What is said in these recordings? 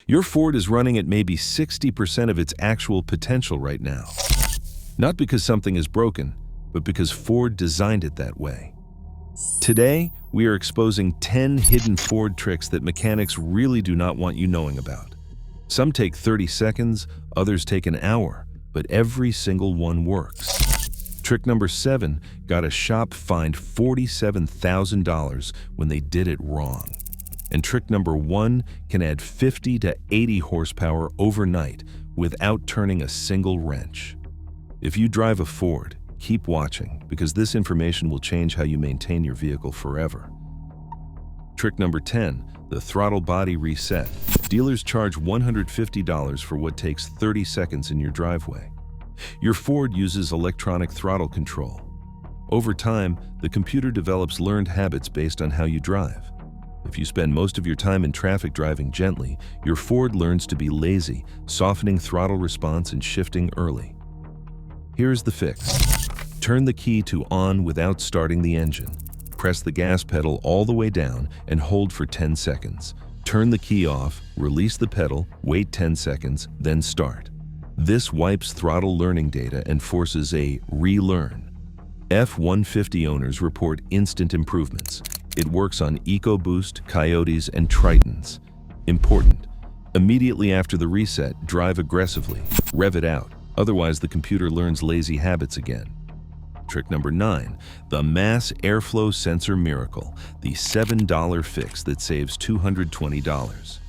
Your Ford is running at maybe 60% of its actual potential right now. Not because something is broken, but because Ford designed it that way. Today, we are exposing 10 hidden Ford tricks that mechanics really do not want you knowing about. Some take 30 seconds, others take an hour, but every single one works. Trick number 7 got a shop fined $47,000 when they did it wrong. And trick number 1 can add 50 to 80 horsepower overnight without turning a single wrench. If you drive a Ford, keep watching because this information will change how you maintain your vehicle forever. Trick number 10, the throttle body reset. Dealers charge $150 for what takes 30 seconds in your driveway. Your Ford uses electronic throttle control. Over time, the computer develops learned habits based on how you drive. If you spend most of your time in traffic driving gently, your Ford learns to be lazy, softening throttle response and shifting early. Here's the fix. Turn the key to on without starting the engine. Press the gas pedal all the way down and hold for 10 seconds. Turn the key off, release the pedal, wait 10 seconds, then start. This wipes throttle learning data and forces a relearn. F-150 owners report instant improvements. It works on EcoBoost, Coyotes, and Tritons. Important. Immediately after the reset, drive aggressively. Rev it out. Otherwise, the computer learns lazy habits again. Trick number 9, the mass airflow sensor miracle, the $7 fix that saves $220.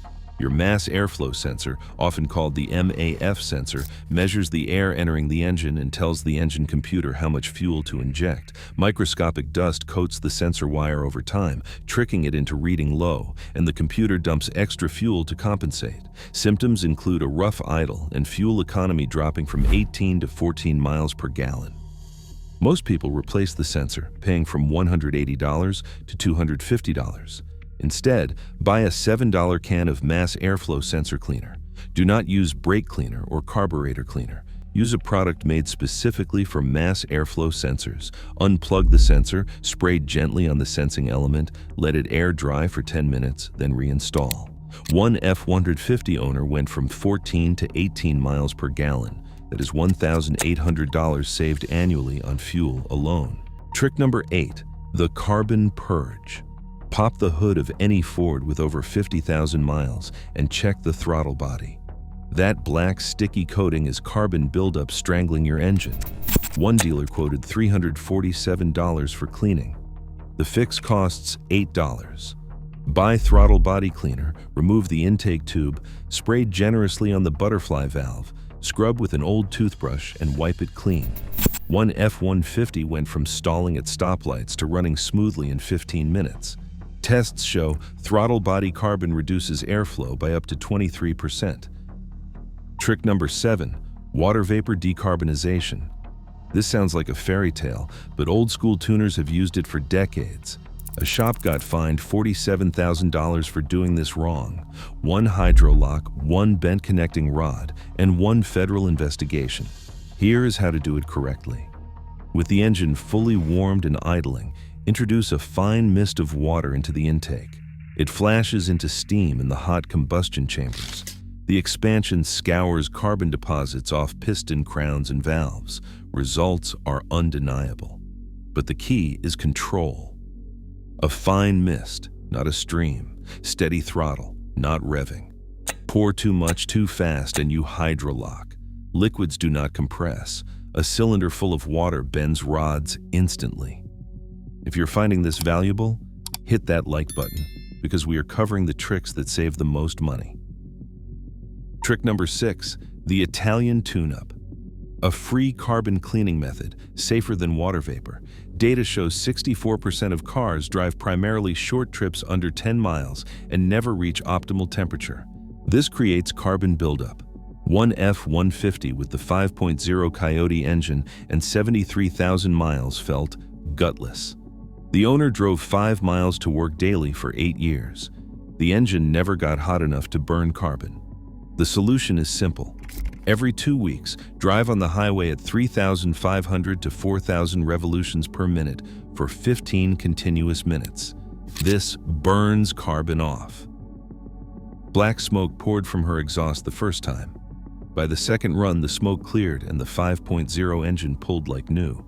Your mass airflow sensor, often called the MAF sensor, measures the air entering the engine and tells the engine computer how much fuel to inject. Microscopic dust coats the sensor wire over time, tricking it into reading low, and the computer dumps extra fuel to compensate. Symptoms include a rough idle and fuel economy dropping from 18 to 14 miles per gallon. Most people replace the sensor, paying from $180 to $250. Instead, buy a $7 can of mass airflow sensor cleaner. Do not use brake cleaner or carburetor cleaner. Use a product made specifically for mass airflow sensors. Unplug the sensor, spray gently on the sensing element, let it air dry for 10 minutes, then reinstall. One F-150 owner went from 14 to 18 miles per gallon. That is $1,800 saved annually on fuel alone. Trick number 8, the carbon purge. Pop the hood of any Ford with over 50,000 miles and check the throttle body. That black sticky coating is carbon buildup strangling your engine. One dealer quoted $347 for cleaning. The fix costs $8. Buy throttle body cleaner, remove the intake tube, spray generously on the butterfly valve, scrub with an old toothbrush and wipe it clean. One F-150 went from stalling at stoplights to running smoothly in 15 minutes. Tests show throttle body carbon reduces airflow by up to 23%. Trick number 7, water vapor decarbonization. This sounds like a fairy tale, but old school tuners have used it for decades. A shop got fined $47,000 for doing this wrong. One hydro lock, one bent connecting rod, and one federal investigation. Here is how to do it correctly. With the engine fully warmed and idling, introduce a fine mist of water into the intake. It flashes into steam in the hot combustion chambers. The expansion scours carbon deposits off piston crowns and valves. Results are undeniable. But the key is control. A fine mist, not a stream. Steady throttle, not revving. Pour too much too fast and you hydrolock. Liquids do not compress. A cylinder full of water bends rods instantly. If you're finding this valuable, hit that like button because we are covering the tricks that save the most money. Trick number 6, the Italian tune-up. A free carbon cleaning method, safer than water vapor. Data shows 64% of cars drive primarily short trips under 10 miles and never reach optimal temperature. This creates carbon buildup. One F-150 with the 5.0 Coyote engine and 73,000 miles felt gutless. The owner drove 5 miles to work daily for 8 years. The engine never got hot enough to burn carbon. The solution is simple. Every 2 weeks, drive on the highway at 3,500 to 4,000 revolutions per minute for 15 continuous minutes. This burns carbon off. Black smoke poured from her exhaust the first time. By the second run, the smoke cleared and the 5.0 engine pulled like new.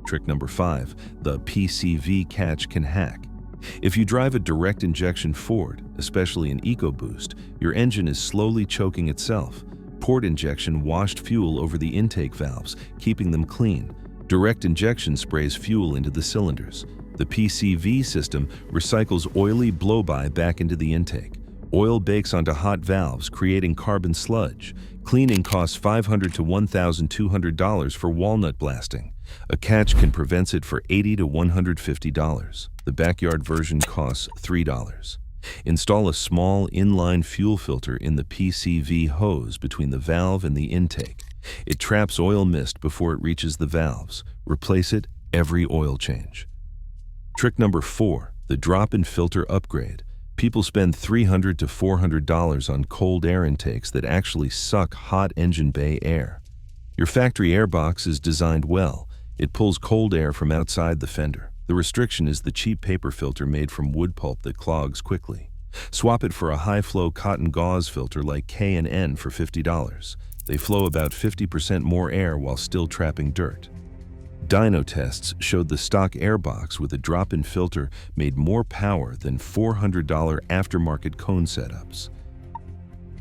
Trick number 5, the PCV catch can hack. If you drive a direct injection Ford, especially an EcoBoost, your engine is slowly choking itself. Port injection washed fuel over the intake valves, keeping them clean. Direct injection sprays fuel into the cylinders. The PCV system recycles oily blow-by back into the intake. Oil bakes onto hot valves, creating carbon sludge. Cleaning costs $500 to $1,200 for walnut blasting. A catch can prevent it for $80 to $150. The backyard version costs $3. Install a small inline fuel filter in the PCV hose between the valve and the intake. It traps oil mist before it reaches the valves. Replace it every oil change. Trick number 4, the drop-in filter upgrade. People spend $300 to $400 on cold air intakes that actually suck hot engine bay air. Your factory airbox is designed well. It pulls cold air from outside the fender. The restriction is the cheap paper filter made from wood pulp that clogs quickly. Swap it for a high-flow cotton gauze filter like K&N for $50. They flow about 50% more air while still trapping dirt. Dyno tests showed the stock airbox with a drop-in filter made more power than $400 aftermarket cone setups.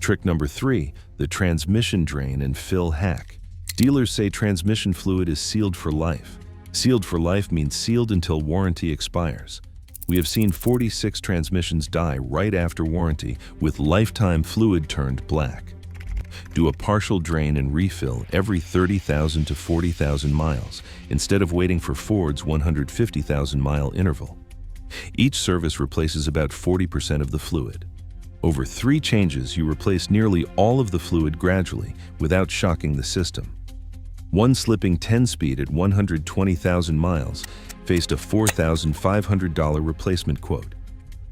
Trick number 3, the transmission drain and fill hack. Dealers say transmission fluid is sealed for life. Sealed for life means sealed until warranty expires. We have seen 46 transmissions die right after warranty with lifetime fluid turned black. Do a partial drain and refill every 30,000 to 40,000 miles instead of waiting for Ford's 150,000-mile interval. Each service replaces about 40% of the fluid. Over 3 changes, you replace nearly all of the fluid gradually without shocking the system. One slipping 10-speed at 120,000 miles faced a $4,500 replacement quote.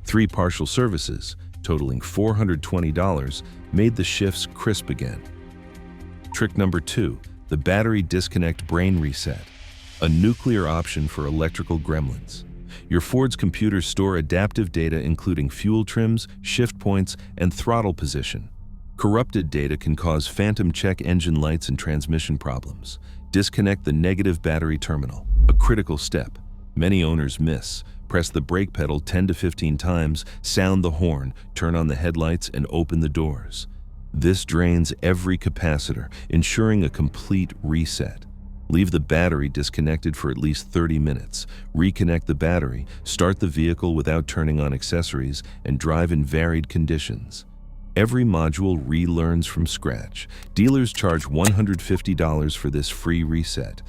3 partial services, totaling $420, made the shifts crisp again. Trick number 2, the battery disconnect brain reset. A nuclear option for electrical gremlins. Your Ford's computers store adaptive data including fuel trims, shift points, and throttle position. Corrupted data can cause phantom check engine lights and transmission problems. Disconnect the negative battery terminal, a critical step. Many owners miss. Press the brake pedal 10 to 15 times, sound the horn, turn on the headlights, and open the doors. This drains every capacitor, ensuring a complete reset. Leave the battery disconnected for at least 30 minutes. Reconnect the battery, start the vehicle without turning on accessories, and drive in varied conditions. Every module relearns from scratch. Dealers charge $150 for this free reset.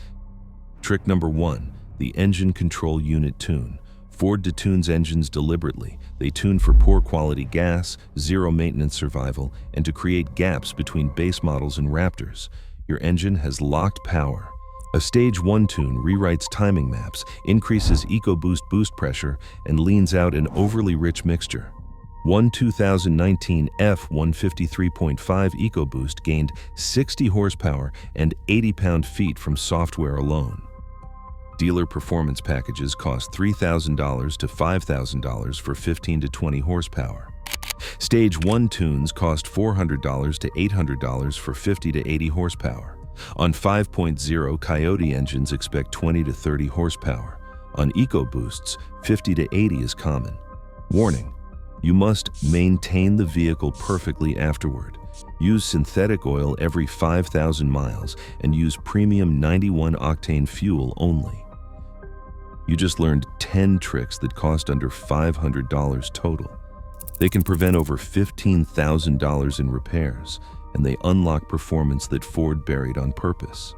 Trick number 1, the engine control unit tune. Ford detunes engines deliberately. They tune for poor quality gas, zero maintenance survival, and to create gaps between base models and Raptors. Your engine has locked power. A Stage 1 tune rewrites timing maps, increases EcoBoost boost pressure, and leans out an overly rich mixture. One 2019 F-153.5 EcoBoost gained 60 horsepower and 80 pound-feet from software alone. Dealer performance packages cost $3,000 to $5,000 for 15 to 20 horsepower. Stage 1 tunes cost $400 to $800 for 50 to 80 horsepower. On 5.0 Coyote engines, expect 20 to 30 horsepower. On EcoBoosts, 50 to 80 is common. Warning: you must maintain the vehicle perfectly afterward. Use synthetic oil every 5,000 miles and use premium 91-octane fuel only. You just learned 10 tricks that cost under $500 total. They can prevent over $15,000 in repairs, and they unlock performance that Ford buried on purpose.